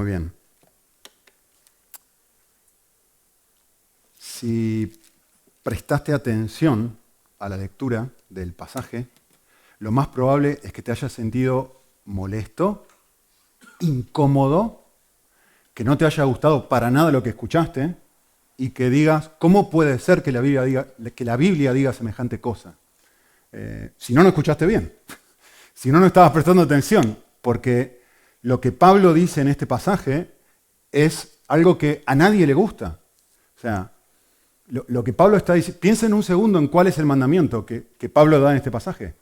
Muy bien. Si prestaste atención a la lectura del pasaje, lo más probable es que te hayas sentido molesto, incómodo, que no te haya gustado para nada lo que escuchaste y que digas, ¿cómo puede ser que la Biblia diga semejante cosa? Si no, no escuchaste bien. Si no, no estabas prestando atención. Porque lo que Pablo dice en este pasaje es algo que a nadie le gusta. O sea, lo que Pablo está diciendo, piensen un segundo en cuál es el mandamiento que Pablo da en este pasaje.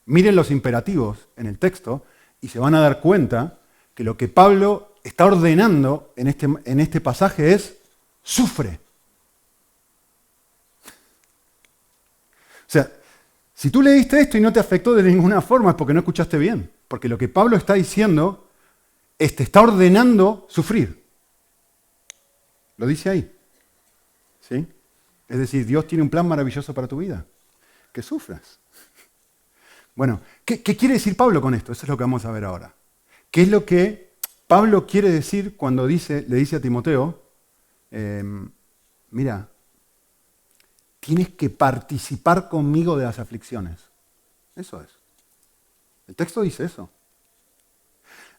Miren los imperativos en el texto y se van a dar cuenta que lo que Pablo está ordenando en este pasaje es sufre. O sea, si tú leíste esto y no te afectó de ninguna forma es porque no escuchaste bien. Porque lo que Pablo está diciendo es te está ordenando sufrir. Lo dice ahí. ¿Sí? Es decir, Dios tiene un plan maravilloso para tu vida. Que sufras. Bueno, ¿qué quiere decir Pablo con esto? Eso es lo que vamos a ver ahora. ¿Qué es lo que Pablo quiere decir cuando le dice a Timoteo, mira, tienes que participar conmigo de las aflicciones? Eso es. El texto dice eso.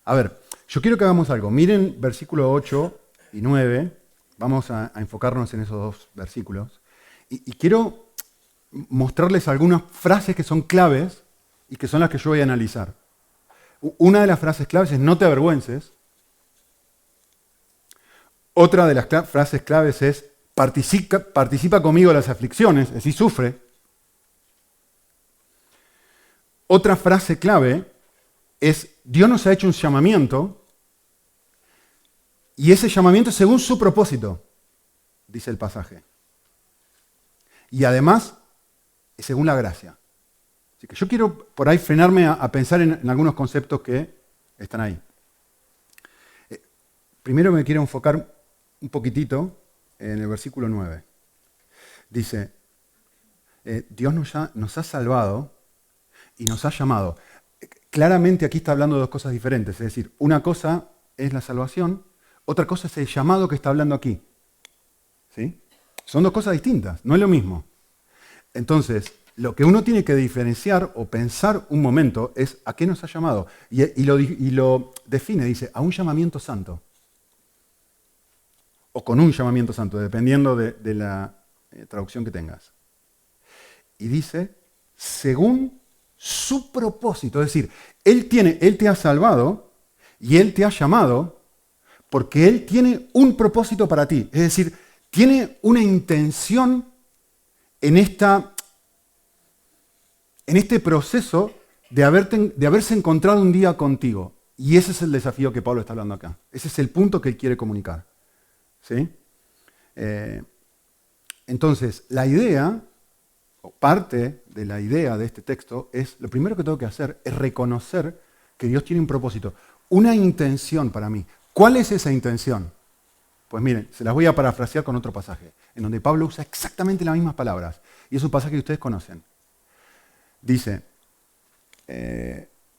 A ver, yo quiero que hagamos algo. Miren versículos 8 y 9. Vamos a enfocarnos en esos dos versículos. Y quiero mostrarles algunas frases que son claves y que son las que yo voy a analizar. Una de las frases claves es no te avergüences. Otra de las frases claves es participa conmigo de las aflicciones, es decir, sufre. Otra frase clave es Dios nos ha hecho un llamamiento y ese llamamiento es según su propósito, dice el pasaje. Y además es según la gracia. Así que yo quiero por ahí frenarme a pensar en algunos conceptos que están ahí. Primero me quiero enfocar un poquitito en el versículo 9. Dice, Dios nos ha salvado y nos ha llamado. Claramente aquí está hablando de dos cosas diferentes. Es decir, una cosa es la salvación, otra cosa es el llamado que está hablando aquí. ¿Sí? Son dos cosas distintas, no es lo mismo. Entonces, lo que uno tiene que diferenciar o pensar un momento es a qué nos ha llamado. Y lo define, dice, a un llamamiento santo. O con un llamamiento santo, dependiendo de la traducción que tengas. Y dice, según su propósito. Es decir, Él te ha salvado y Él te ha llamado porque Él tiene un propósito para ti. Es decir, tiene una intención en este proceso de haberse encontrado un día contigo. Y ese es el desafío que Pablo está hablando acá. Ese es el punto que él quiere comunicar. ¿Sí? Entonces, la idea, o parte de la idea de este texto, es, lo primero que tengo que hacer es reconocer que Dios tiene un propósito, una intención para mí. ¿Cuál es esa intención? Pues miren, se las voy a parafrasear con otro pasaje, en donde Pablo usa exactamente las mismas palabras. Y es un pasaje que ustedes conocen. Dice,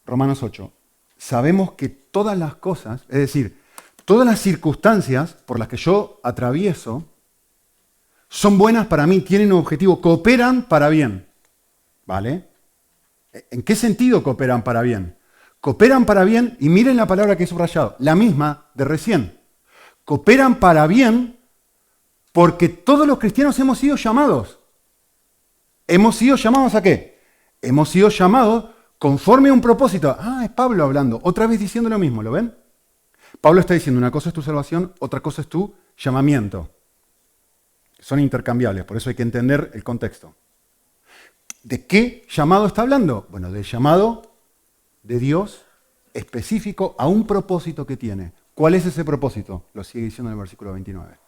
Romanos 8, sabemos que todas las cosas, es decir, todas las circunstancias por las que yo atravieso, son buenas para mí, tienen un objetivo, cooperan para bien. ¿Vale? ¿En qué sentido cooperan para bien? Cooperan para bien, y miren la palabra que he subrayado, la misma de recién. Cooperan para bien porque todos los cristianos hemos sido llamados. ¿Hemos sido llamados a qué? Hemos sido llamados conforme a un propósito. Ah, es Pablo hablando, otra vez diciendo lo mismo, ¿lo ven? Pablo está diciendo, una cosa es tu salvación, otra cosa es tu llamamiento. Son intercambiables, por eso hay que entender el contexto. ¿De qué llamado está hablando? Bueno, del llamado de Dios específico a un propósito que tiene. ¿Cuál es ese propósito? Lo sigue diciendo en el versículo 29.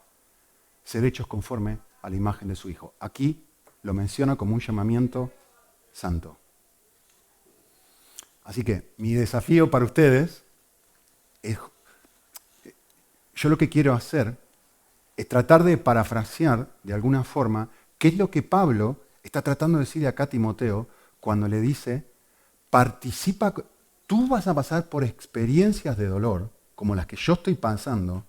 Ser hechos conforme a la imagen de su Hijo. Aquí lo menciona como un llamamiento santo. Así que mi desafío para ustedes es, yo lo que quiero hacer es tratar de parafrasear de alguna forma qué es lo que Pablo está tratando de decirle acá a Timoteo cuando le dice, participa, tú vas a pasar por experiencias de dolor como las que yo estoy pasando,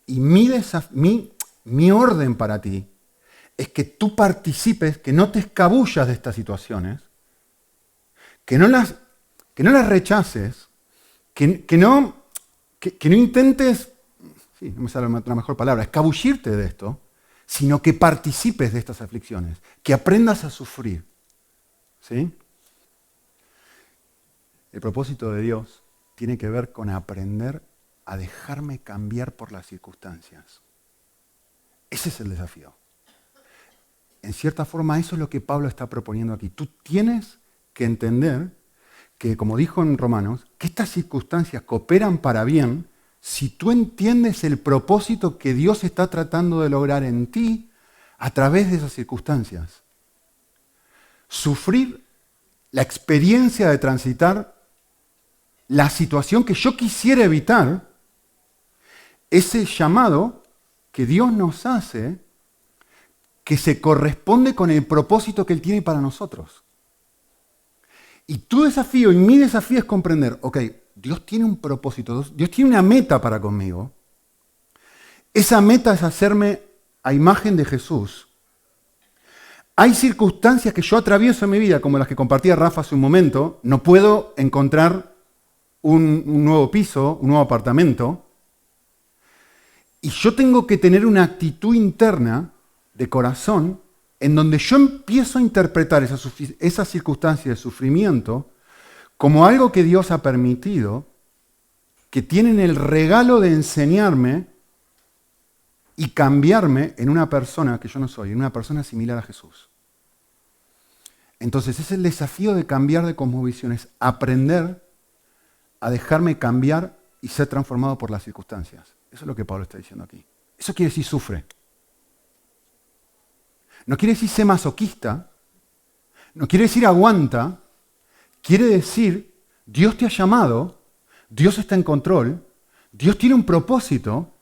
y mi orden para ti es que tú participes, que no te escabullas de estas situaciones, que no las rechaces, que no intentes, sí, no me sale la mejor palabra, escabullirte de esto, sino que participes de estas aflicciones, que aprendas a sufrir. ¿Sí? El propósito de Dios tiene que ver con aprender a dejarme cambiar por las circunstancias. Ese es el desafío. En cierta forma, eso es lo que Pablo está proponiendo aquí. Tú tienes que entender que, como dijo en Romanos, que estas circunstancias cooperan para bien si tú entiendes el propósito que Dios está tratando de lograr en ti a través de esas circunstancias. Sufrir la experiencia de transitar la situación que yo quisiera evitar, ese llamado que Dios nos hace, que se corresponde con el propósito que Él tiene para nosotros. Y tu desafío y mi desafío es comprender, ok, Dios tiene un propósito, Dios tiene una meta para conmigo. Esa meta es hacerme a imagen de Jesús. Hay circunstancias que yo atravieso en mi vida, como las que compartía Rafa hace un momento. No puedo encontrar un nuevo piso, un nuevo apartamento. Y yo tengo que tener una actitud interna de corazón en donde yo empiezo a interpretar esas circunstancias de sufrimiento como algo que Dios ha permitido, que tienen el regalo de enseñarme y cambiarme en una persona que yo no soy, en una persona similar a Jesús. Entonces, ese es el desafío de cambiar de cosmovisión, es aprender a dejarme cambiar y ser transformado por las circunstancias. Eso es lo que Pablo está diciendo aquí. Eso quiere decir sufre. No quiere decir ser masoquista, no quiere decir aguanta, quiere decir Dios te ha llamado, Dios está en control, Dios tiene un propósito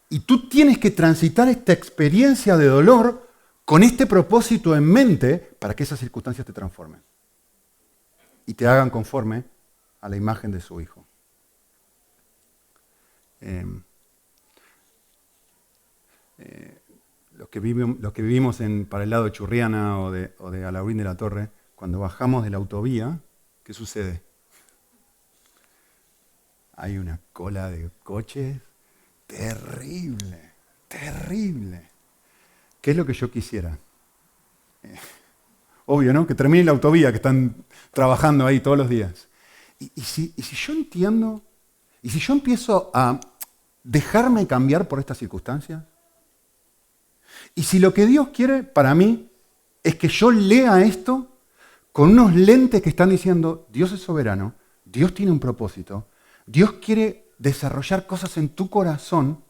y tú tienes que transitar esta experiencia de dolor con este propósito en mente para que esas circunstancias te transformen y te hagan conforme a la imagen de su Hijo. Los que vivimos para el lado de Churriana o de Alaurín de la Torre, cuando bajamos de la autovía, ¿qué sucede? Hay una cola de coches terrible, terrible. ¿Qué es lo que yo quisiera? Obvio, ¿no? Que termine la autovía, que están trabajando ahí todos los días. Y si yo entiendo, y si yo empiezo a dejarme cambiar por estas circunstancias, y si lo que Dios quiere para mí es que yo lea esto con unos lentes que están diciendo, Dios es soberano, Dios tiene un propósito, Dios quiere desarrollar cosas en tu corazón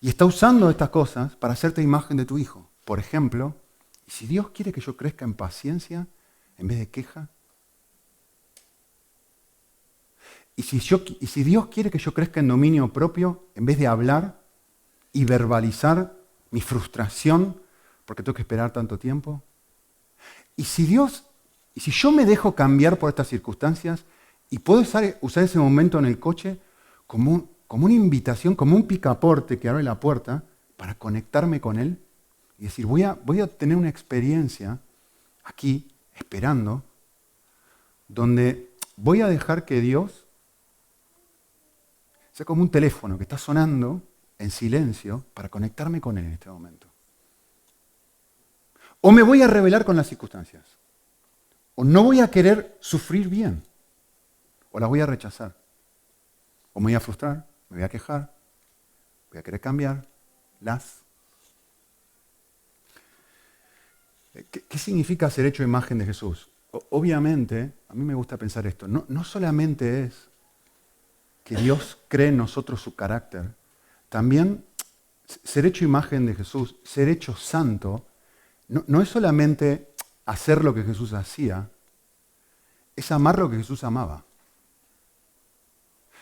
y está usando estas cosas para hacerte imagen de tu Hijo. Por ejemplo, si Dios quiere que yo crezca en paciencia en vez de queja, y si Dios quiere que yo crezca en dominio propio en vez de hablar y verbalizar mi frustración porque tengo que esperar tanto tiempo, y si yo me dejo cambiar por estas circunstancias y puedo usar ese momento en el coche como una invitación, como un picaporte que abre la puerta para conectarme con Él y decir, voy a tener una experiencia aquí, esperando, donde voy a dejar que Dios sea como un teléfono que está sonando en silencio para conectarme con Él en este momento. O me voy a rebelar con las circunstancias, o no voy a querer sufrir bien, o las voy a rechazar, o me voy a frustrar, me voy a quejar, voy a querer cambiarlas. ¿Qué significa ser hecho imagen de Jesús? Obviamente, a mí me gusta pensar esto, no solamente es que Dios cree en nosotros su carácter, también ser hecho imagen de Jesús, ser hecho santo, no es solamente hacer lo que Jesús hacía, es amar lo que Jesús amaba.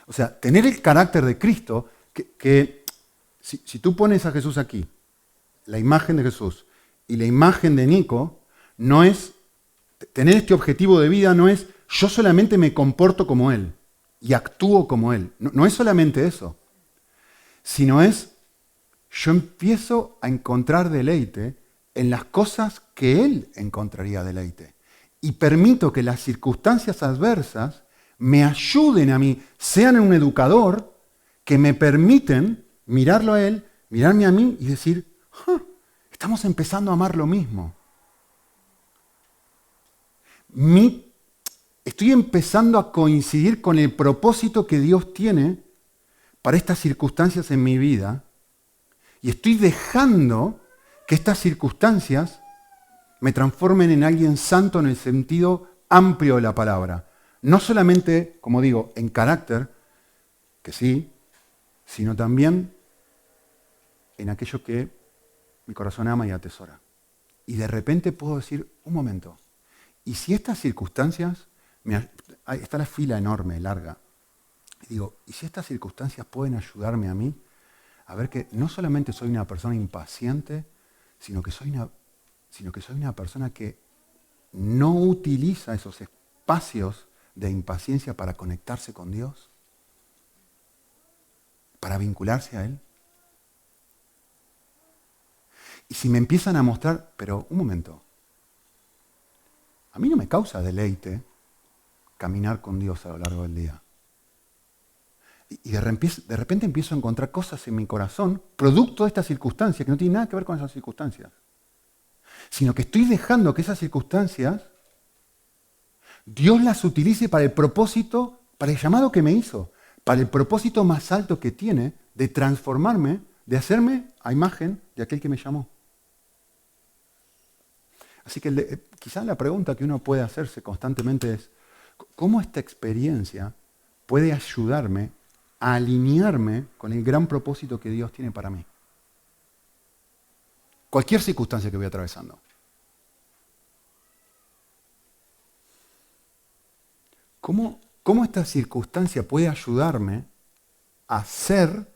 O sea, tener el carácter de Cristo, que si tú pones a Jesús aquí, la imagen de Jesús y la imagen de Nico, tener este objetivo de vida no es yo solamente me comporto como Él. y actúo como Él. No es solamente eso, sino yo empiezo a encontrar deleite en las cosas que Él encontraría deleite. Y permito que las circunstancias adversas me ayuden a mí, sean un educador que me permiten mirarlo a Él, mirarme a mí y decir, estamos empezando a amar lo mismo. Estoy empezando a coincidir con el propósito que Dios tiene para estas circunstancias en mi vida y estoy dejando que estas circunstancias me transformen en alguien santo en el sentido amplio de la palabra. No solamente, como digo, en carácter, que sí, sino también en aquello que mi corazón ama y atesora. Y de repente puedo decir, un momento, ¿y si estas circunstancias, ahí está la fila enorme, larga, y digo, ¿y si estas circunstancias pueden ayudarme a mí a ver que no solamente soy una persona impaciente, sino que soy una persona que no utiliza esos espacios de impaciencia para conectarse con Dios, para vincularse a Él? Y si me empiezan a mostrar, pero un momento, a mí no me causa deleite caminar con Dios a lo largo del día. Y de repente empiezo a encontrar cosas en mi corazón, producto de estas circunstancias, que no tienen nada que ver con esas circunstancias, sino que estoy dejando que esas circunstancias Dios las utilice para el propósito, para el llamado que me hizo, para el propósito más alto que tiene de transformarme, de hacerme a imagen de aquel que me llamó. Así que quizás la pregunta que uno puede hacerse constantemente es, ¿cómo esta experiencia puede ayudarme a alinearme con el gran propósito que Dios tiene para mí? Cualquier circunstancia que voy atravesando. ¿Cómo esta circunstancia puede ayudarme a ser,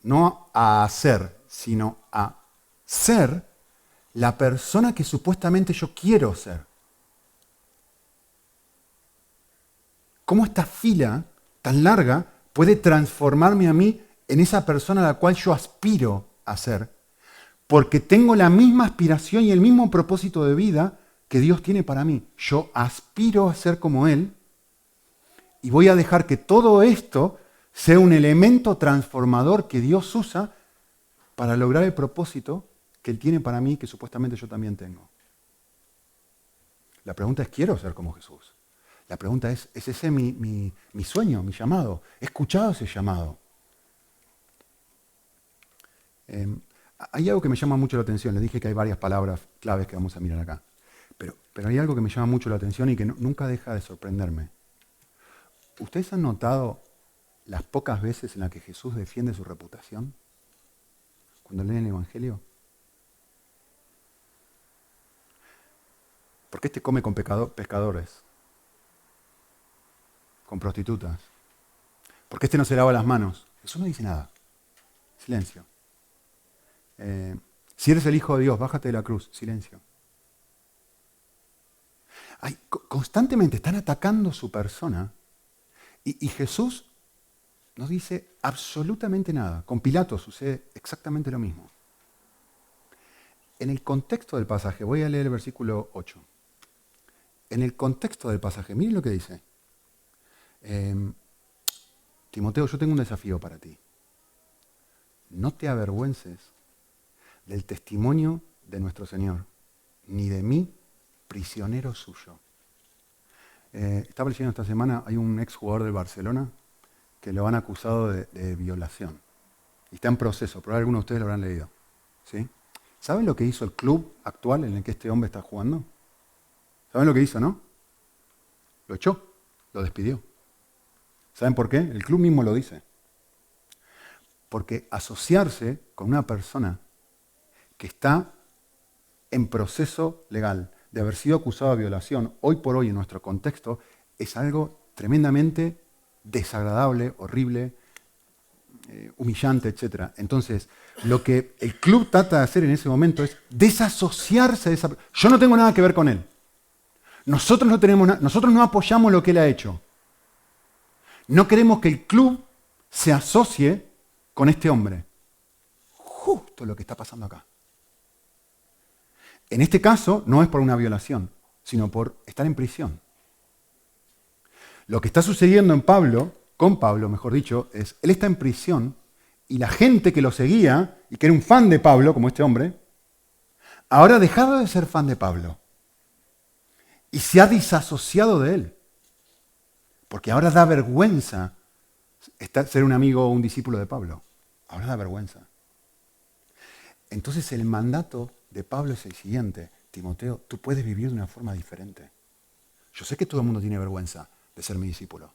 no a hacer, sino a ser la persona que supuestamente yo quiero ser? ¿Cómo esta fila tan larga puede transformarme a mí en esa persona a la cual yo aspiro a ser? Porque tengo la misma aspiración y el mismo propósito de vida que Dios tiene para mí. Yo aspiro a ser como Él y voy a dejar que todo esto sea un elemento transformador que Dios usa para lograr el propósito que Él tiene para mí, que supuestamente yo también tengo. La pregunta es, ¿quiero ser como Jesús? La pregunta ¿es ese mi sueño, mi llamado? ¿He escuchado ese llamado? Hay algo que me llama mucho la atención. Les dije que hay varias palabras claves que vamos a mirar acá. Pero hay algo que me llama mucho la atención y que nunca deja de sorprenderme. ¿Ustedes han notado las pocas veces en las que Jesús defiende su reputación? Cuando leen el Evangelio. ¿Por qué este come con pescadores? Con prostitutas. ¿Por qué este no se lava las manos? Jesús no dice nada. Silencio. Si eres el Hijo de Dios, bájate de la cruz. Silencio. Constantemente están atacando su persona y Jesús no dice absolutamente nada. Con Pilato sucede exactamente lo mismo. En el contexto del pasaje, voy a leer el versículo 8. En el contexto del pasaje, miren lo que dice. Timoteo, yo tengo un desafío para ti. No te avergüences del testimonio de nuestro Señor, ni de mí, prisionero suyo. Estaba leyendo esta semana, hay un exjugador del Barcelona que lo han acusado de violación. Y está en proceso, probablemente algunos de ustedes lo habrán leído. ¿Sí? ¿Saben lo que hizo el club actual en el que este hombre está jugando? ¿Saben lo que hizo, no? Lo echó, lo despidió. ¿Saben por qué? El club mismo lo dice. Porque asociarse con una persona que está en proceso legal de haber sido acusado de violación, hoy por hoy en nuestro contexto, es algo tremendamente desagradable, horrible, humillante, etc. Entonces, lo que el club trata de hacer en ese momento es desasociarse de esa persona. Yo no tengo nada que ver con él. Nosotros no apoyamos lo que él ha hecho. No queremos que el club se asocie con este hombre. Justo lo que está pasando acá. En este caso no es por una violación, sino por estar en prisión. Lo que está sucediendo con Pablo, mejor dicho, es él está en prisión y la gente que lo seguía y que era un fan de Pablo, como este hombre, ahora ha dejado de ser fan de Pablo y se ha disasociado de él. Porque ahora da vergüenza ser un amigo o un discípulo de Pablo. Ahora da vergüenza. Entonces el mandato de Pablo es el siguiente: Timoteo, tú puedes vivir de una forma diferente. Yo sé que todo el mundo tiene vergüenza de ser mi discípulo.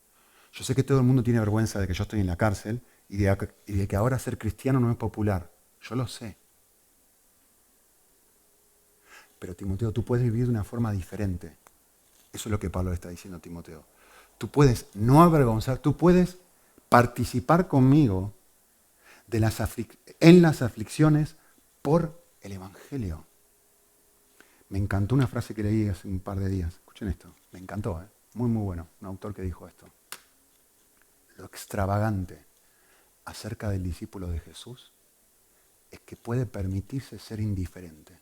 Yo sé que todo el mundo tiene vergüenza de que yo estoy en la cárcel y de que ahora ser cristiano no es popular. Yo lo sé. Pero Timoteo, tú puedes vivir de una forma diferente. Eso es lo que Pablo le está diciendo a Timoteo. Tú puedes no avergonzar, tú puedes participar conmigo en las aflicciones por el Evangelio. Me encantó una frase que leí hace un par de días. Escuchen esto, me encantó, ¿eh? Muy, muy bueno. Un autor que dijo esto. Lo extravagante acerca del discípulo de Jesús es que puede permitirse ser indiferente.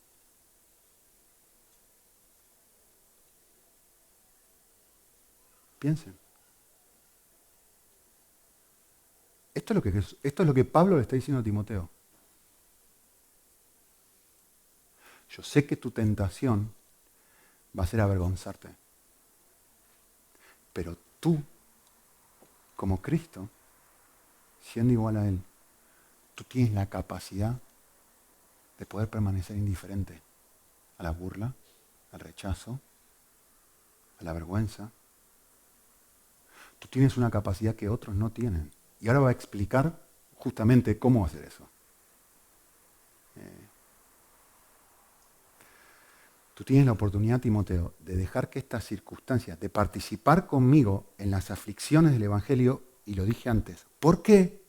Piensen. Esto es lo que Pablo le está diciendo a Timoteo. Yo sé que tu tentación va a ser avergonzarte. Pero tú, como Cristo, siendo igual a Él, tú tienes la capacidad de poder permanecer indiferente a la burla, al rechazo, a la vergüenza. Tú tienes una capacidad que otros no tienen. Y ahora va a explicar justamente cómo hacer eso. Tú tienes la oportunidad, Timoteo, de dejar que estas circunstancias, de participar conmigo en las aflicciones del Evangelio, y lo dije antes. ¿Por qué?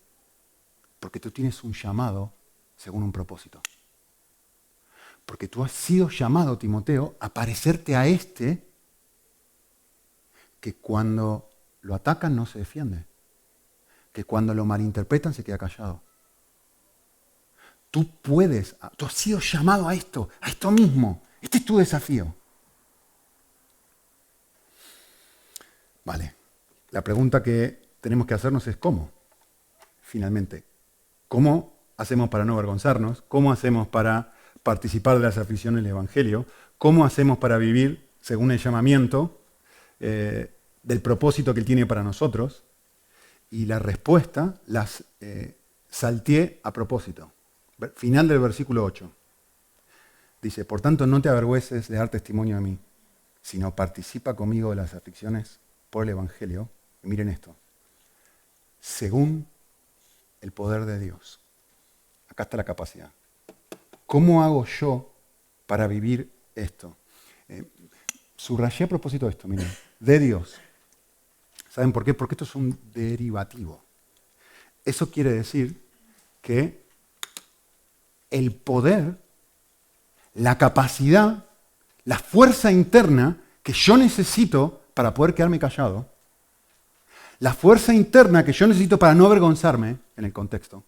Porque tú tienes un llamado según un propósito. Porque tú has sido llamado, Timoteo, a parecerte a este que cuando lo atacan no se defiende, que cuando lo malinterpretan se queda callado. Tú has sido llamado a esto mismo. Este es tu desafío. Vale, la pregunta que tenemos que hacernos es ¿cómo? Finalmente, ¿cómo hacemos para no avergonzarnos? ¿Cómo hacemos para participar de las aflicciones del Evangelio? ¿Cómo hacemos para vivir según el llamamiento del propósito que Él tiene para nosotros? Y la respuesta las salteé a propósito. Final del versículo 8. Dice, por tanto, no te avergüences de dar testimonio de mí, sino participa conmigo de las aflicciones por el Evangelio. Y miren esto. Según el poder de Dios. Acá está la capacidad. ¿Cómo hago yo para vivir esto? Subrayé a propósito de esto, miren. De Dios. ¿Saben por qué? Porque esto es un derivativo. Eso quiere decir que el poder, la capacidad, la fuerza interna que yo necesito para poder quedarme callado, la fuerza interna que yo necesito para no avergonzarme en el contexto,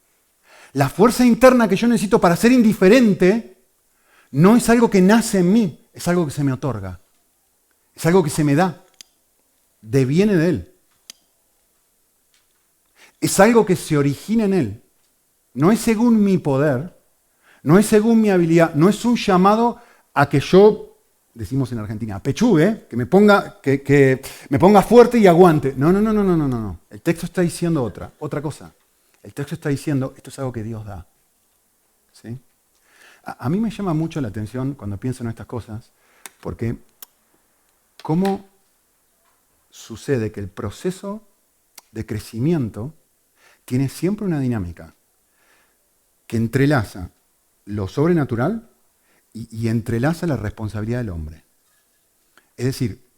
la fuerza interna que yo necesito para ser indiferente, no es algo que nace en mí, es algo que se me otorga, es algo que se me da, deviene de Él. Es algo que se origina en Él. No es según mi poder, no es según mi habilidad, no es un llamado a que yo, decimos en Argentina, pechugue, que me ponga fuerte y aguante. No. El texto está diciendo otra cosa. El texto está diciendo, esto es algo que Dios da. ¿Sí? A mí me llama mucho la atención cuando pienso en estas cosas, porque ¿cómo sucede que el proceso de crecimiento tiene siempre una dinámica que entrelaza lo sobrenatural y entrelaza la responsabilidad del hombre? Es decir,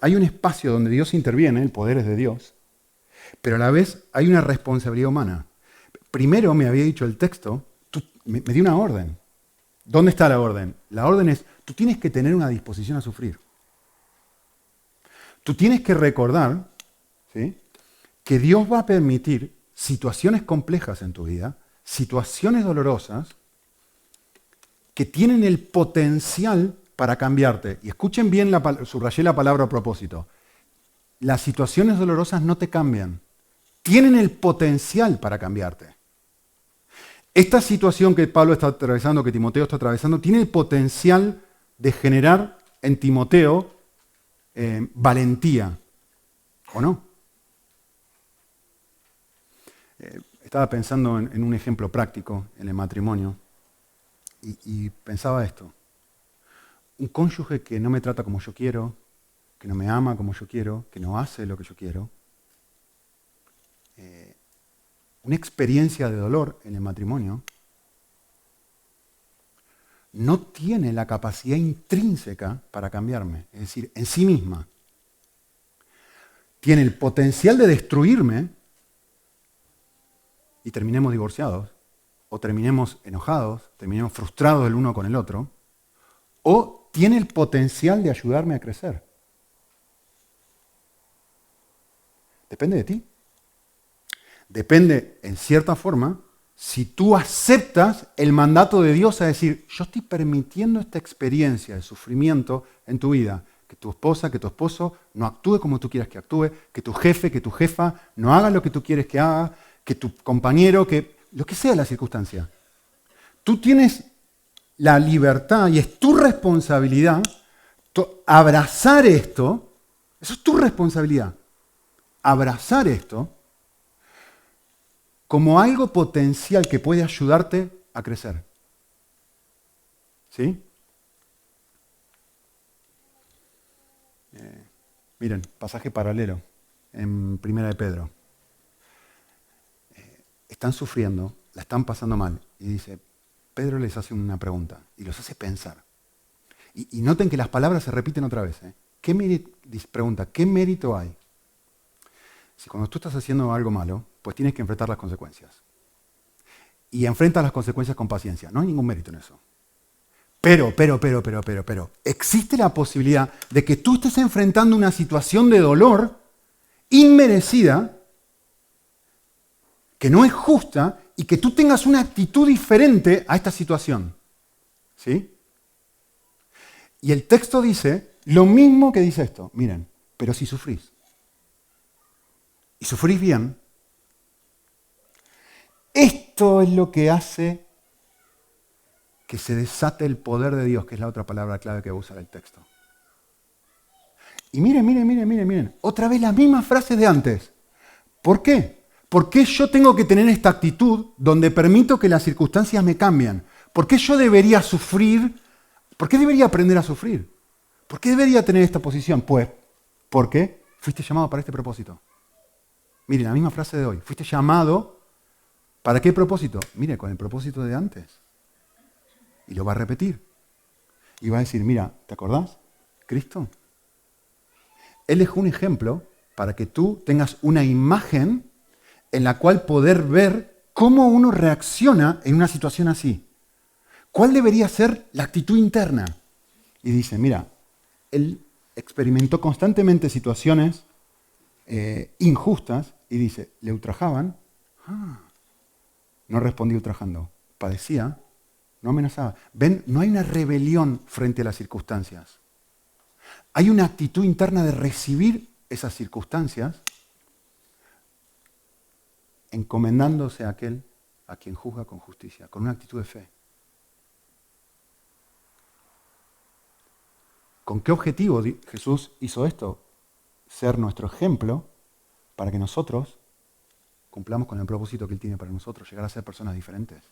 hay un espacio donde Dios interviene, el poder es de Dios, pero a la vez hay una responsabilidad humana. Primero me había dicho el texto, me dio una orden. ¿Dónde está la orden? La orden es, tú tienes que tener una disposición a sufrir. Tú tienes que recordar, ¿sí?, que Dios va a permitir situaciones complejas en tu vida, situaciones dolorosas, que tienen el potencial para cambiarte. Y escuchen bien, subrayé la palabra a propósito. Las situaciones dolorosas no te cambian. Tienen el potencial para cambiarte. Esta situación que Pablo está atravesando, que Timoteo está atravesando, tiene el potencial de generar en Timoteo valentía. ¿O no? Estaba pensando en un ejemplo práctico en el matrimonio y pensaba esto. Un cónyuge que no me trata como yo quiero, que no me ama como yo quiero, que no hace lo que yo quiero. Una experiencia de dolor en el matrimonio no tiene la capacidad intrínseca para cambiarme, es decir, en sí misma. Tiene el potencial de destruirme y terminemos divorciados, o terminemos enojados, terminemos frustrados el uno con el otro, o tiene el potencial de ayudarme a crecer. Depende de ti. Depende, en cierta forma, si tú aceptas el mandato de Dios a decir, yo estoy permitiendo esta experiencia de sufrimiento en tu vida, que tu esposa, que tu esposo no actúe como tú quieras que actúe, que tu jefe, que tu jefa no haga lo que tú quieres que haga, que tu compañero, que lo que sea la circunstancia. Tú tienes la libertad y es tu responsabilidad abrazar esto, eso es tu responsabilidad, abrazar esto como algo potencial que puede ayudarte a crecer. ¿Sí? Miren, pasaje paralelo en Primera de Pedro. Están sufriendo, la están pasando mal. Y dice, Pedro les hace una pregunta y los hace pensar. Y noten que las palabras se repiten otra vez. Pregunta, ¿qué mérito hay? Si cuando tú estás haciendo algo malo, pues tienes que enfrentar las consecuencias. Y enfrentas las consecuencias con paciencia. No hay ningún mérito en eso. Pero, existe la posibilidad de que tú estés enfrentando una situación de dolor inmerecida, que no es justa, y que tú tengas una actitud diferente a esta situación. ¿Sí? Y el texto dice lo mismo que dice esto. Miren, pero si sufrís, y sufrís bien, esto es lo que hace que se desate el poder de Dios, que es la otra palabra clave que va a usar el texto. Y miren, otra vez las mismas frases de antes. ¿Por qué? ¿Por qué yo tengo que tener esta actitud donde permito que las circunstancias me cambien? ¿Por qué yo debería sufrir? ¿Por qué debería aprender a sufrir? ¿Por qué debería tener esta posición? Pues, porque fuiste llamado para este propósito. Miren, la misma frase de hoy. Fuiste llamado, ¿para qué propósito? Mire, con el propósito de antes. Y lo va a repetir. Y va a decir, mira, ¿te acordás? Cristo. Él dejó un ejemplo para que tú tengas una imagen en la cual poder ver cómo uno reacciona en una situación así. ¿Cuál debería ser la actitud interna? Y dice, mira, él experimentó constantemente situaciones injustas y dice, le ultrajaban, no respondía ultrajando, padecía, no amenazaba. ¿Ven? No hay una rebelión frente a las circunstancias. Hay una actitud interna de recibir esas circunstancias encomendándose a aquel a quien juzga con justicia, con una actitud de fe. ¿Con qué objetivo Jesús hizo esto? Ser nuestro ejemplo para que nosotros cumplamos con el propósito que Él tiene para nosotros, llegar a ser personas diferentes.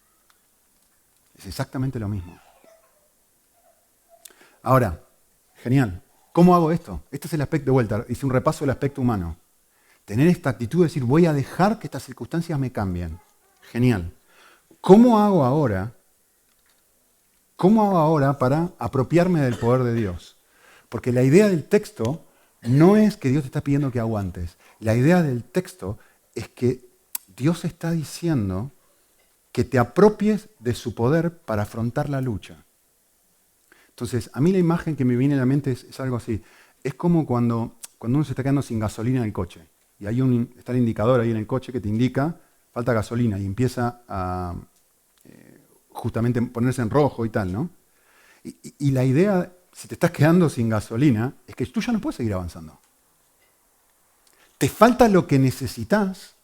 Es exactamente lo mismo. Ahora, genial. ¿Cómo hago esto? Este es el aspecto de vuelta. Hice un repaso del aspecto humano. Tener esta actitud de decir, voy a dejar que estas circunstancias me cambien. Genial. ¿Cómo hago ahora para apropiarme del poder de Dios? Porque la idea del texto no es que Dios te está pidiendo que aguantes. La idea del texto es que Dios está diciendo que te apropies de su poder para afrontar la lucha. Entonces, a mí la imagen que me viene a la mente es algo así. Es como cuando uno se está quedando sin gasolina en el coche y está el indicador ahí en el coche que te indica, falta gasolina, y empieza a justamente ponerse en rojo y tal, ¿no? Y la idea, si te estás quedando sin gasolina, es que tú ya no puedes seguir avanzando. Te falta lo que necesitas,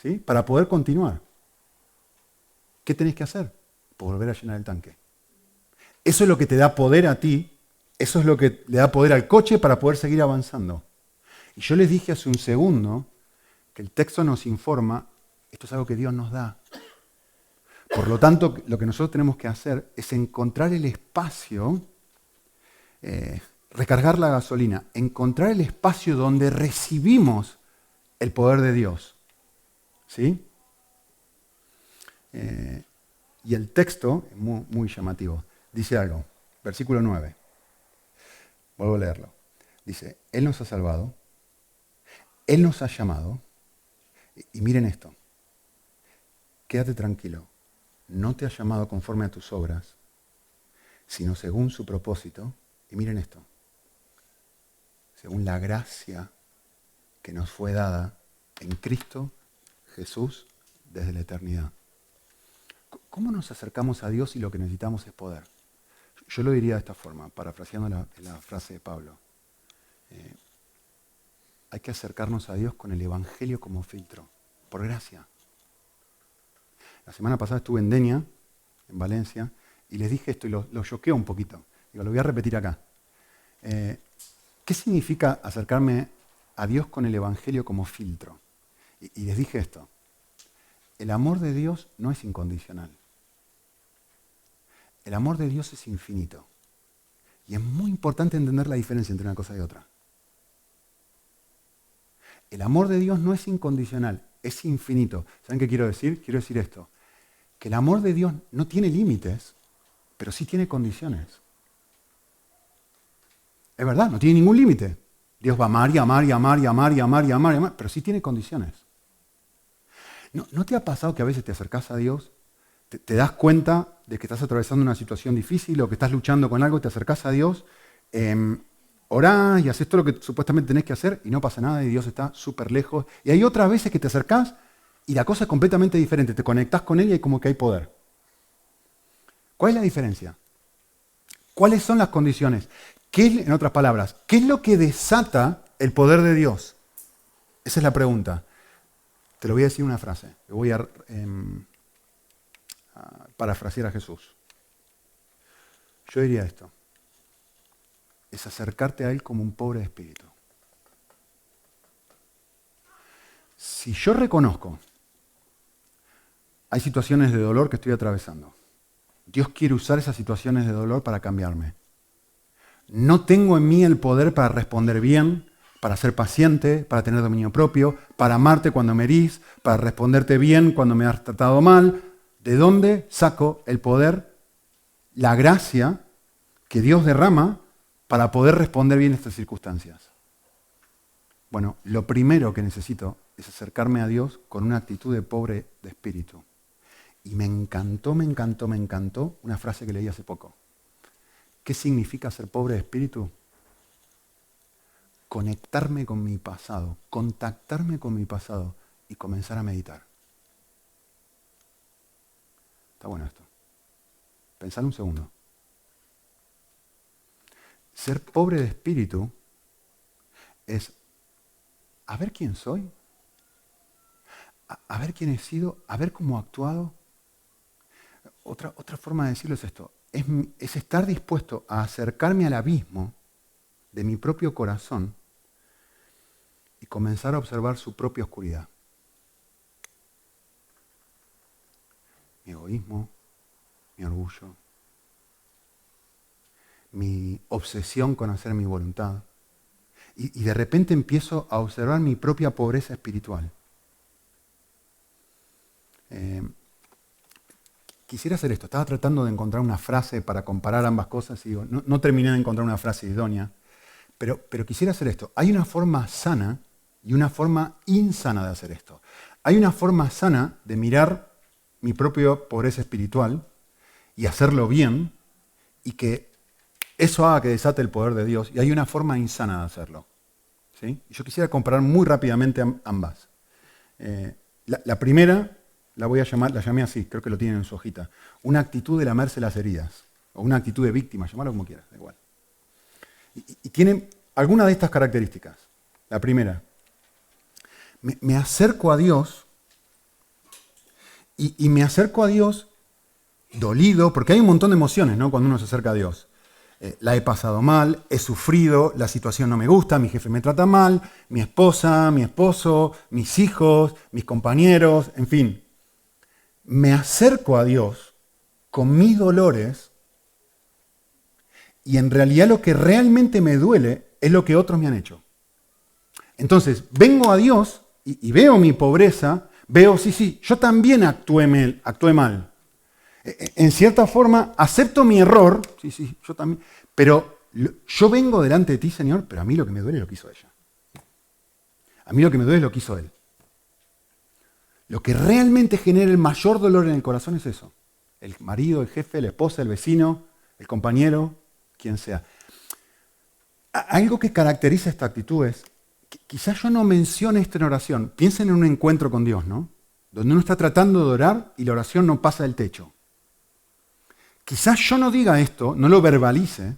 ¿sí?, para poder continuar. ¿Qué tenés que hacer? Volver a llenar el tanque. Eso es lo que te da poder a ti, eso es lo que le da poder al coche para poder seguir avanzando. Y yo les dije hace un segundo que el texto nos informa, esto es algo que Dios nos da. Por lo tanto, lo que nosotros tenemos que hacer es encontrar el espacio, recargar la gasolina, encontrar el espacio donde recibimos el poder de Dios. ¿Sí? Y el texto es muy, muy llamativo. Dice algo, versículo 9. Vuelvo a leerlo. Dice, Él nos ha salvado, Él nos ha llamado, y miren esto, quédate tranquilo, no te ha llamado conforme a tus obras, sino según su propósito, y miren esto, según la gracia que nos fue dada en Cristo Jesús desde la eternidad. ¿Cómo nos acercamos a Dios si lo que necesitamos es poder? Yo lo diría de esta forma, parafraseando la frase de Pablo. Hay que acercarnos a Dios con el Evangelio como filtro, por gracia. La semana pasada estuve en Denia, en Valencia, y les dije esto y lo choqueo un poquito. Digo, lo voy a repetir acá. ¿Qué significa acercarme a Dios con el Evangelio como filtro? Y les dije esto. El amor de Dios no es incondicional. El amor de Dios es infinito. Y es muy importante entender la diferencia entre una cosa y otra. El amor de Dios no es incondicional, es infinito. ¿Saben qué quiero decir? Quiero decir esto. Que el amor de Dios no tiene límites, pero sí tiene condiciones. Es verdad, no tiene ningún límite. Dios va a amar y amar y amar y amar y amar y amar y amar, pero sí tiene condiciones. ¿No te ha pasado que a veces te acercás a Dios, te das cuenta de que estás atravesando una situación difícil o que estás luchando con algo, te acercás a Dios, orás y haces todo lo que supuestamente tenés que hacer y no pasa nada y Dios está súper lejos? Y hay otras veces que te acercás y la cosa es completamente diferente, te conectás con Él y hay como que hay poder. ¿Cuál es la diferencia? ¿Cuáles son las condiciones? En otras palabras, ¿qué es lo que desata el poder de Dios? Esa es la pregunta. Te lo voy a decir en una frase. Yo voy a parafrasear a Jesús. Yo diría esto. Es acercarte a Él como un pobre de espíritu. Si yo reconozco, hay situaciones de dolor que estoy atravesando. Dios quiere usar esas situaciones de dolor para cambiarme. No tengo en mí el poder para responder bien, para ser paciente, para tener dominio propio, para amarte cuando me herís, para responderte bien cuando me has tratado mal. ¿De dónde saco el poder, la gracia que Dios derrama para poder responder bien a estas circunstancias? Bueno, lo primero que necesito es acercarme a Dios con una actitud de pobre de espíritu. Y me encantó una frase que leí hace poco. ¿Qué significa ser pobre de espíritu? Conectarme con mi pasado, contactarme con mi pasado y comenzar a meditar. Está bueno esto. Pensad un segundo. Ser pobre de espíritu es a ver quién soy, a ver quién he sido, a ver cómo he actuado. Otra forma de decirlo es esto. Es estar dispuesto a acercarme al abismo de mi propio corazón y comenzar a observar su propia oscuridad. Mi egoísmo, mi orgullo, mi obsesión con hacer mi voluntad. Y de repente empiezo a observar mi propia pobreza espiritual. Quisiera hacer esto. Estaba tratando de encontrar una frase para comparar ambas cosas y digo, no terminé de encontrar una frase idónea, pero quisiera hacer esto. Hay una forma sana y una forma insana de hacer esto. Hay una forma sana de mirar mi propia pobreza espiritual y hacerlo bien y que eso haga que desate el poder de Dios. Y hay una forma insana de hacerlo. ¿sí? Yo quisiera comparar muy rápidamente ambas. La primera la llamé así, creo que lo tienen en su hojita. Una actitud de lamerse las heridas, o una actitud de víctima, llamarlo como quieras, da igual. Y tiene algunas de estas características. La primera, me acerco a Dios y me acerco a Dios dolido, porque hay un montón de emociones, ¿no? Cuando uno se acerca a Dios. La he pasado mal, he sufrido, la situación no me gusta, mi jefe me trata mal, mi esposa, mi esposo, mis hijos, mis compañeros, en fin. Me acerco a Dios con mis dolores y en realidad lo que realmente me duele es lo que otros me han hecho. Entonces, vengo a Dios y veo mi pobreza, veo, sí, yo también actué mal. En cierta forma, acepto mi error, sí, yo también, pero yo vengo delante de ti, Señor, pero a mí lo que me duele es lo que hizo ella. A mí lo que me duele es lo que hizo él. Lo que realmente genera el mayor dolor en el corazón es eso. El marido, el jefe, la esposa, el vecino, el compañero, quien sea. Algo que caracteriza esta actitud es, quizás yo no mencione esto en oración. Piensen en un encuentro con Dios, ¿no? Donde uno está tratando de orar y la oración no pasa del techo. Quizás yo no diga esto, no lo verbalice,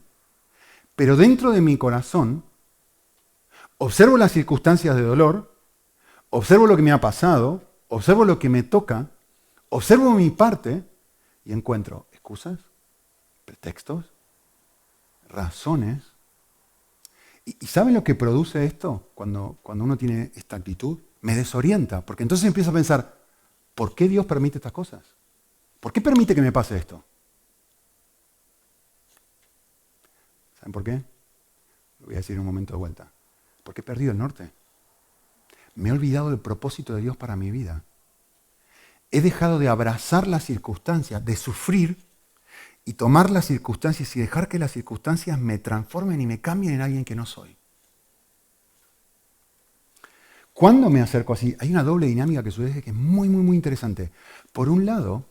pero dentro de mi corazón observo las circunstancias de dolor, observo lo que me ha pasado, observo lo que me toca, observo mi parte y encuentro excusas, pretextos, razones. ¿Y saben lo que produce esto cuando uno tiene esta actitud? Me desorienta, porque entonces empiezo a pensar, ¿por qué Dios permite estas cosas? ¿Por qué permite que me pase esto? ¿Saben por qué? Lo voy a decir en un momento de vuelta. Porque he perdido el norte. Me he olvidado del propósito de Dios para mi vida. He dejado de abrazar las circunstancias, de sufrir y tomar las circunstancias y dejar que las circunstancias me transformen y me cambien en alguien que no soy. Cuando me acerco así, hay una doble dinámica que sucede que es muy, muy, muy interesante. Por un lado,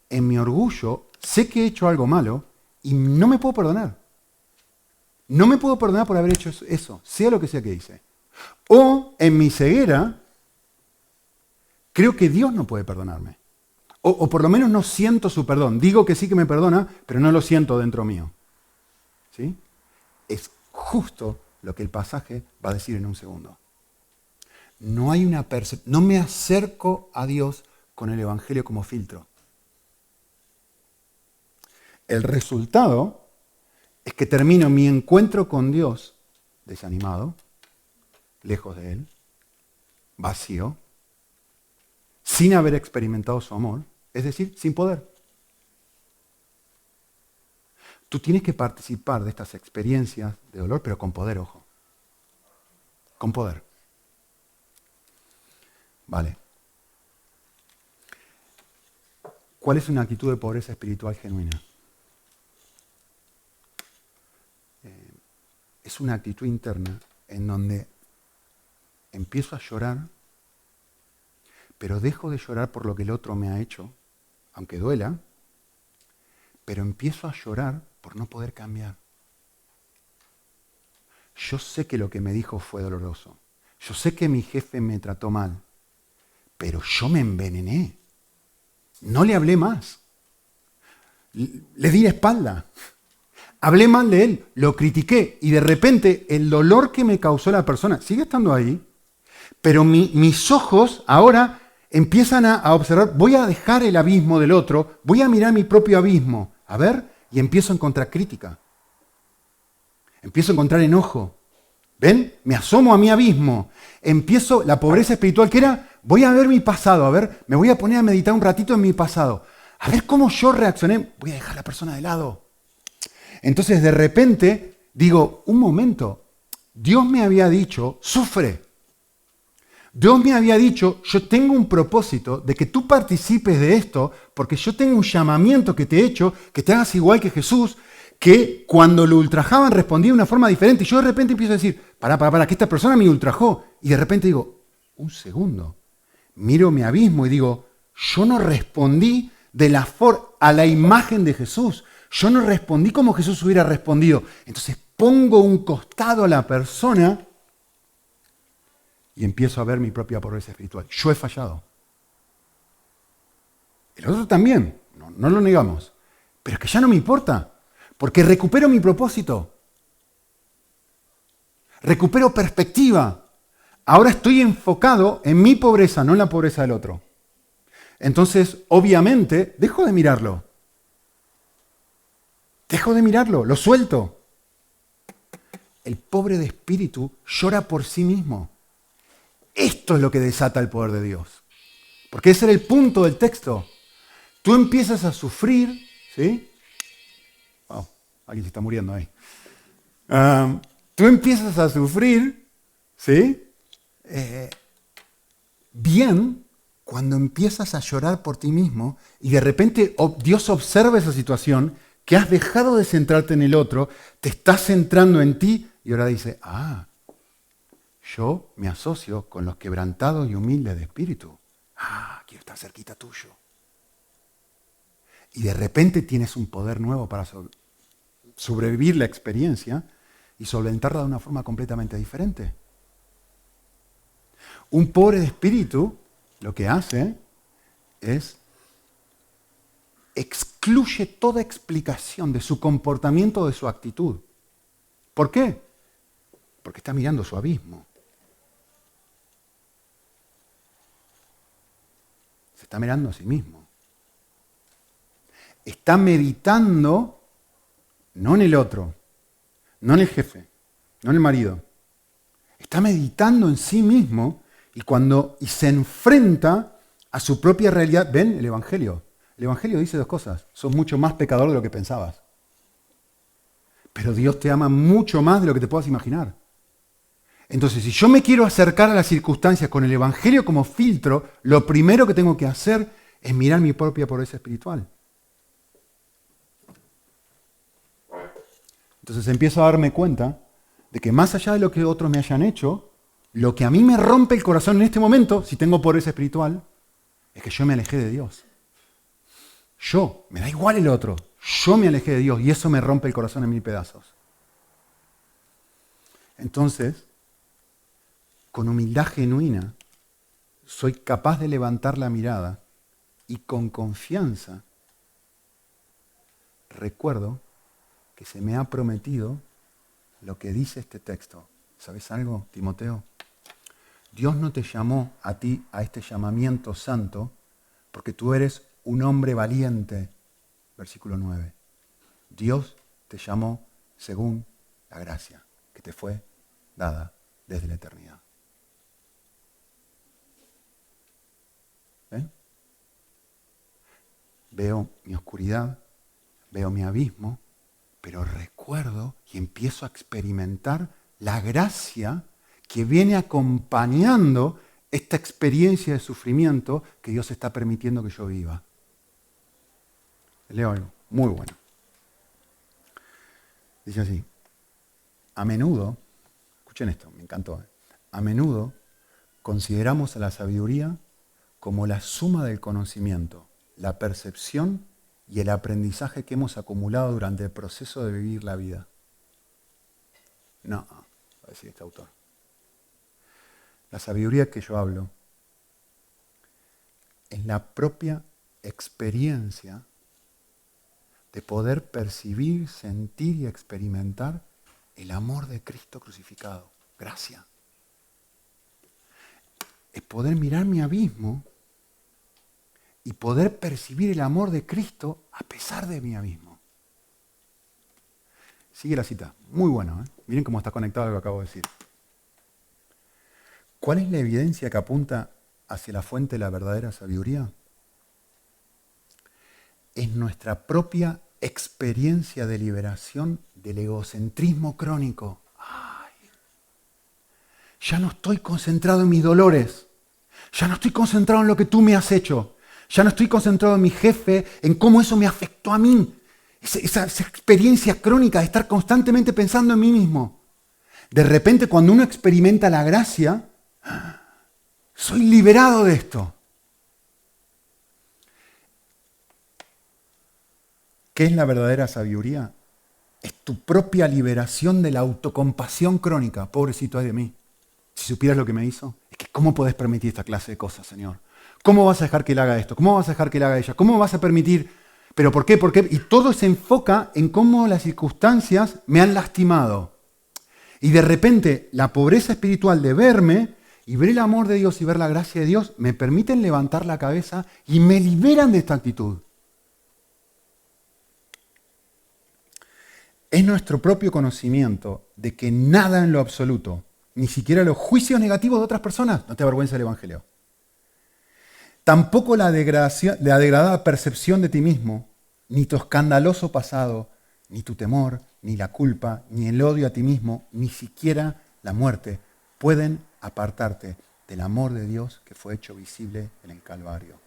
en mi orgullo, sé que he hecho algo malo y no me puedo perdonar. No me puedo perdonar por haber hecho eso, sea lo que sea que hice. O en mi ceguera, creo que Dios no puede perdonarme. O por lo menos no siento su perdón. Digo que sí que me perdona, pero no lo siento dentro mío. ¿Sí? Es justo lo que el pasaje va a decir en un segundo. No me acerco a Dios con el Evangelio como filtro. El resultado es que termino mi encuentro con Dios desanimado, lejos de Él, vacío, sin haber experimentado su amor, es decir, sin poder. Tú tienes que participar de estas experiencias de dolor, pero con poder, ojo. Con poder. Vale. ¿Cuál es una actitud de pobreza espiritual genuina? Es una actitud interna en donde empiezo a llorar, pero dejo de llorar por lo que el otro me ha hecho, aunque duela, pero empiezo a llorar por no poder cambiar. Yo sé que lo que me dijo fue doloroso. Yo sé que mi jefe me trató mal, pero yo me envenené. No le hablé más. Le di la espalda. Hablé mal de él, lo critiqué y de repente el dolor que me causó la persona sigue estando ahí, pero mis ojos ahora empiezan a observar, voy a dejar el abismo del otro, voy a mirar mi propio abismo, a ver, y empiezo a encontrar crítica. Empiezo a encontrar enojo. ¿Ven? Me asomo a mi abismo. Empiezo la pobreza espiritual que era, voy a ver mi pasado, a ver, me voy a poner a meditar un ratito en mi pasado. A ver cómo yo reaccioné, voy a dejar a la persona de lado. Entonces de repente digo, un momento, Dios me había dicho, sufre. Dios me había dicho, yo tengo un propósito de que tú participes de esto, porque yo tengo un llamamiento que te he hecho, que te hagas igual que Jesús, que cuando lo ultrajaban respondía de una forma diferente. Y yo de repente empiezo a decir, para, que esta persona me ultrajó. Y de repente digo, un segundo, miro mi abismo y digo, yo no respondí a la imagen de Jesús. Yo no respondí como Jesús hubiera respondido. Entonces pongo un costado a la persona y empiezo a ver mi propia pobreza espiritual. Yo he fallado. El otro también, no lo negamos. Pero es que ya no me importa, porque recupero mi propósito. Recupero perspectiva. Ahora estoy enfocado en mi pobreza, no en la pobreza del otro. Entonces, obviamente, dejo de mirarlo. Lo suelto. El pobre de espíritu llora por sí mismo. Esto es lo que desata el poder de Dios. Porque ese era el punto del texto. Tú empiezas a sufrir, ¿sí? Wow, alguien se está muriendo ahí. Tú empiezas a sufrir, ¿sí? Bien cuando empiezas a llorar por ti mismo y de repente Dios observa esa situación, que has dejado de centrarte en el otro, te estás centrando en ti y ahora dice, yo me asocio con los quebrantados y humildes de espíritu. Quiero estar cerquita tuyo. Y de repente tienes un poder nuevo para sobrevivir la experiencia y solventarla de una forma completamente diferente. Un pobre de espíritu lo que hace es excluye toda explicación de su comportamiento o de su actitud. ¿Por qué? Porque está mirando su abismo. Se está mirando a sí mismo. Está meditando no en el otro, no en el jefe, no en el marido. Está meditando en sí mismo y se enfrenta a su propia realidad. ¿Ven el Evangelio? El Evangelio dice dos cosas. Sos mucho más pecador de lo que pensabas. Pero Dios te ama mucho más de lo que te puedas imaginar. Entonces, si yo me quiero acercar a las circunstancias con el Evangelio como filtro, lo primero que tengo que hacer es mirar mi propia pobreza espiritual. Entonces empiezo a darme cuenta de que más allá de lo que otros me hayan hecho, lo que a mí me rompe el corazón en este momento, si tengo pobreza espiritual, es que yo me alejé de Dios. Me da igual el otro, yo me alejé de Dios y eso me rompe el corazón en mil pedazos. Entonces, con humildad genuina, soy capaz de levantar la mirada y con confianza recuerdo que se me ha prometido lo que dice este texto. ¿Sabes algo, Timoteo? Dios no te llamó a ti a este llamamiento santo porque tú eres un hombre valiente. Versículo 9. Dios te llamó según la gracia que te fue dada desde la eternidad. ¿Ven? Veo mi oscuridad, veo mi abismo, pero recuerdo y empiezo a experimentar la gracia que viene acompañando esta experiencia de sufrimiento que Dios está permitiendo que yo viva. Leo algo muy bueno. Dice así, a menudo, escuchen esto, me encantó, a menudo consideramos a la sabiduría como la suma del conocimiento, la percepción y el aprendizaje que hemos acumulado durante el proceso de vivir la vida. No, va a decir este autor. La sabiduría que yo hablo es la propia experiencia de poder percibir, sentir y experimentar el amor de Cristo crucificado. Gracia. Es poder mirar mi abismo y poder percibir el amor de Cristo a pesar de mi abismo. Sigue la cita. Muy bueno, ¿eh? Miren cómo está conectado a lo que acabo de decir. ¿Cuál es la evidencia que apunta hacia la fuente de la verdadera sabiduría? Es nuestra propia experiencia de liberación del egocentrismo crónico. Ya no estoy concentrado en mis dolores. Ya no estoy concentrado en lo que tú me has hecho. Ya no estoy concentrado en mi jefe, en cómo eso me afectó a mí. Esa experiencia crónica de estar constantemente pensando en mí mismo. De repente, cuando uno experimenta la gracia, soy liberado de esto. ¿Qué es la verdadera sabiduría? Es tu propia liberación de la autocompasión crónica. Pobrecito ay de mí. Si supieras lo que me hizo. ¿Cómo podés permitir esta clase de cosas, Señor? ¿Cómo vas a dejar que Él haga esto? ¿Cómo vas a dejar que Él haga ella? ¿Cómo vas a permitir? ¿Pero por qué? ¿Por qué? Y todo se enfoca en cómo las circunstancias me han lastimado. Y de repente la pobreza espiritual de verme y ver el amor de Dios y ver la gracia de Dios me permiten levantar la cabeza y me liberan de esta actitud. Es nuestro propio conocimiento de que nada en lo absoluto, ni siquiera los juicios negativos de otras personas, no te avergüenza el Evangelio. Tampoco la degradada percepción de ti mismo, ni tu escandaloso pasado, ni tu temor, ni la culpa, ni el odio a ti mismo, ni siquiera la muerte pueden apartarte del amor de Dios que fue hecho visible en el Calvario.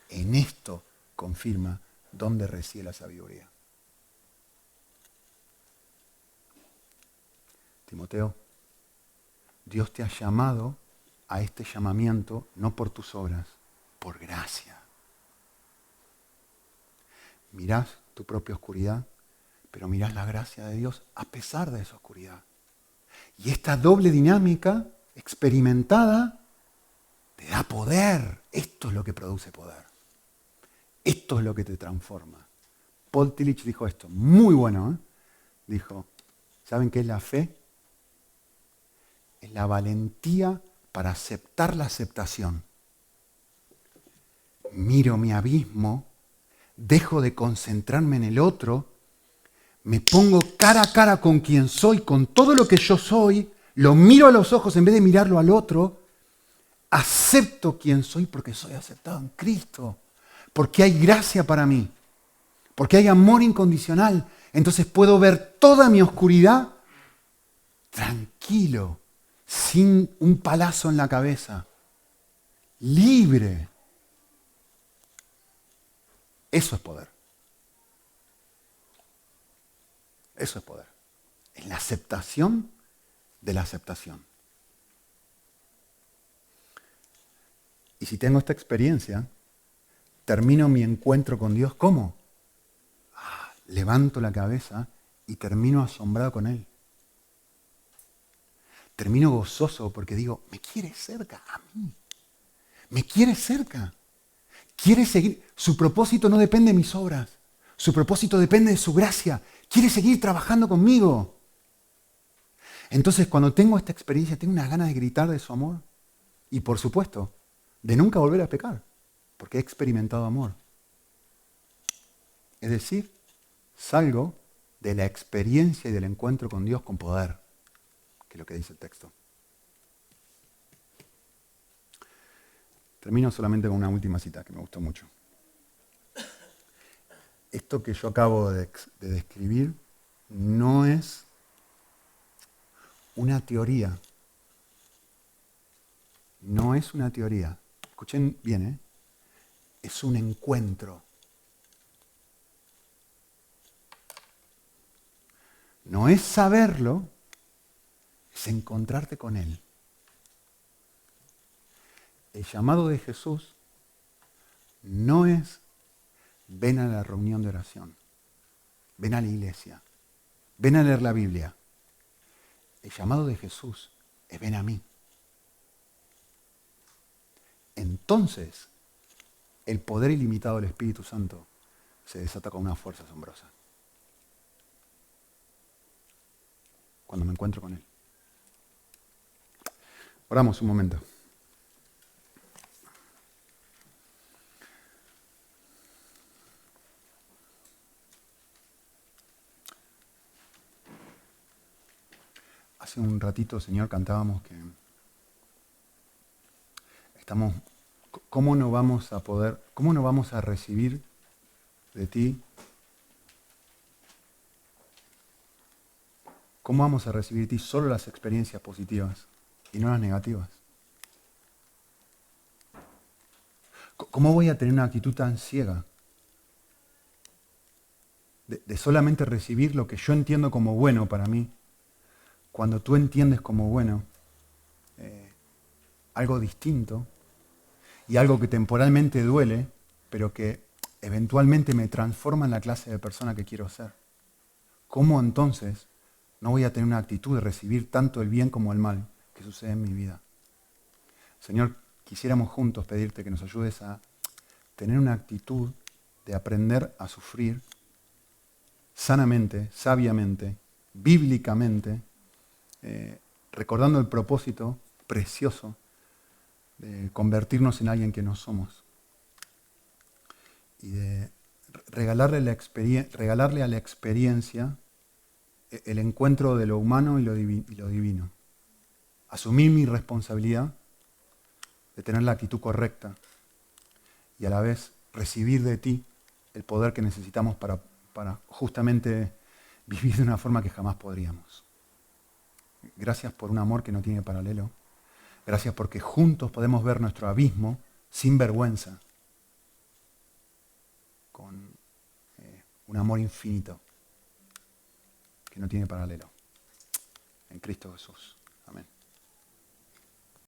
En esto confirma dónde reside la sabiduría. Timoteo, Dios te ha llamado a este llamamiento no por tus obras, por gracia. Mirás tu propia oscuridad, pero mirás la gracia de Dios a pesar de esa oscuridad. Y esta doble dinámica experimentada te da poder. Esto es lo que produce poder. Esto es lo que te transforma. Paul Tillich dijo esto, muy bueno, ¿eh? Dijo, ¿saben qué es la fe? Es la valentía para aceptar la aceptación. Miro mi abismo, dejo de concentrarme en el otro, me pongo cara a cara con quien soy, con todo lo que yo soy, lo miro a los ojos en vez de mirarlo al otro, acepto quien soy porque soy aceptado en Cristo, porque hay gracia para mí, porque hay amor incondicional. Entonces puedo ver toda mi oscuridad tranquilo, sin un palazo en la cabeza, libre. Eso es poder. Eso es poder. Es la aceptación de la aceptación. Y si tengo esta experiencia, termino mi encuentro con Dios, ¿cómo? Levanto la cabeza y termino asombrado con Él. Termino gozoso porque digo, me quiere cerca a mí. Me quiere cerca. Quiere seguir. Su propósito no depende de mis obras. Su propósito depende de su gracia. Quiere seguir trabajando conmigo. Entonces, cuando tengo esta experiencia, tengo unas ganas de gritar de su amor. Y por supuesto, de nunca volver a pecar. Porque he experimentado amor. Es decir, salgo de la experiencia y del encuentro con Dios con poder. Que es lo que dice el texto. Termino solamente con una última cita que me gustó mucho. Esto que yo acabo de describir no es una teoría. No es una teoría. Escuchen bien, ¿eh? Es un encuentro. No es saberlo, es encontrarte con Él. El llamado de Jesús no es ven a la reunión de oración, ven a la iglesia, ven a leer la Biblia. El llamado de Jesús es ven a mí. Entonces, el poder ilimitado del Espíritu Santo se desata con una fuerza asombrosa. Cuando me encuentro con Él. Oramos un momento. Hace un ratito, Señor, cantábamos que estamos, ¿cómo no vamos a recibir de ti? ¿Cómo vamos a recibir de ti solo las experiencias positivas y no las negativas? ¿Cómo voy a tener una actitud tan ciega de solamente recibir lo que yo entiendo como bueno para mí, cuando tú entiendes como bueno algo distinto y algo que temporalmente duele, pero que eventualmente me transforma en la clase de persona que quiero ser? ¿Cómo entonces no voy a tener una actitud de recibir tanto el bien como el mal que sucede en mi vida? Señor, quisiéramos juntos pedirte que nos ayudes a tener una actitud de aprender a sufrir sanamente, sabiamente, bíblicamente, recordando el propósito precioso de convertirnos en alguien que no somos y de regalarle a la experiencia el encuentro de lo humano y lo divino. Asumir mi responsabilidad de tener la actitud correcta y a la vez recibir de ti el poder que necesitamos para justamente vivir de una forma que jamás podríamos. Gracias por un amor que no tiene paralelo. Gracias porque juntos podemos ver nuestro abismo sin vergüenza, con un amor infinito que no tiene paralelo. En Cristo Jesús. Amén.